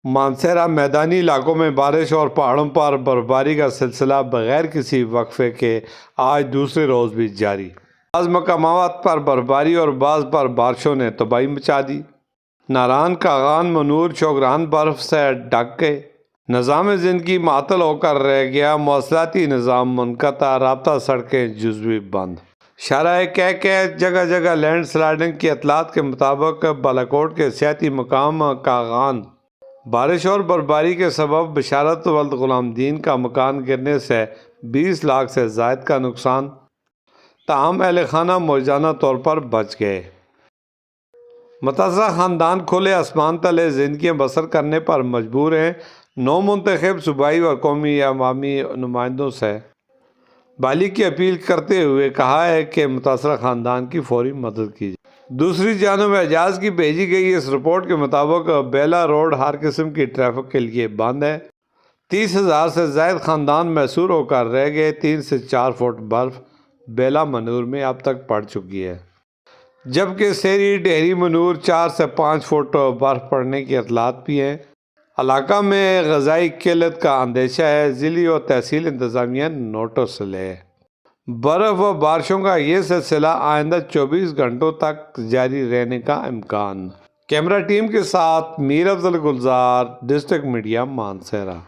مانسہرہ میدانی علاقوں میں بارش اور پہاڑوں پر برفباری کا سلسلہ بغیر کسی وقفے کے آج دوسرے روز بھی جاری۔ بعض مقامات پر برفباری اور بعض پر بارشوں نے تباہی مچا دی۔ ناران، کاغان، منور، چوگران برف سے ڈھک گئے۔ نظام زندگی معطل ہو کر رہ گیا۔ مواصلاتی نظام منقطع، رابطہ سڑکیں جزوی بند۔ شارع جگہ جگہ لینڈ سلائڈنگ کی اطلاعات کے مطابق بالاکوٹ کے سیاحتی مقام کاغان بارش اور برفباری کے سبب بشارت ولد غلام دین کا مکان گرنے سے 20 لاکھ سے زائد کا نقصان، تاہم اہل خانہ موجزانہ طور پر بچ گئے۔ متاثرہ خاندان کھلے آسمان تلے زندگیاں بسر کرنے پر مجبور ہیں۔ نو منتخب صوبائی اور قومی عوامی نمائندوں سے بحالی کی اپیل کرتے ہوئے کہا ہے کہ متاثرہ خاندان کی فوری مدد کی جائے۔ دوسری جانب اعجاز کی بھیجی گئی اس رپورٹ کے مطابق بیلا روڈ ہر قسم کی ٹریفک کے لیے بند ہے۔ 30,000 سے زائد خاندان محصور ہو کر رہ گئے۔ 3 سے 4 فٹ برف بیلا منور میں اب تک پڑ چکی ہے، جبکہ سیری ڈہری منور 4 سے 5 فٹ برف پڑنے کی اطلاعات بھی ہیں۔ علاقہ میں غذائی قلت کا اندیشہ ہے۔ ضلعی اور تحصیل انتظامیہ نوٹس لے۔ برف و بارشوں کا یہ سلسلہ آئندہ 24 گھنٹوں تک جاری رہنے کا امکان۔ کیمرہ ٹیم کے ساتھ میر افضل گلزار، ڈسٹرکٹ میڈیا، مانسہرہ۔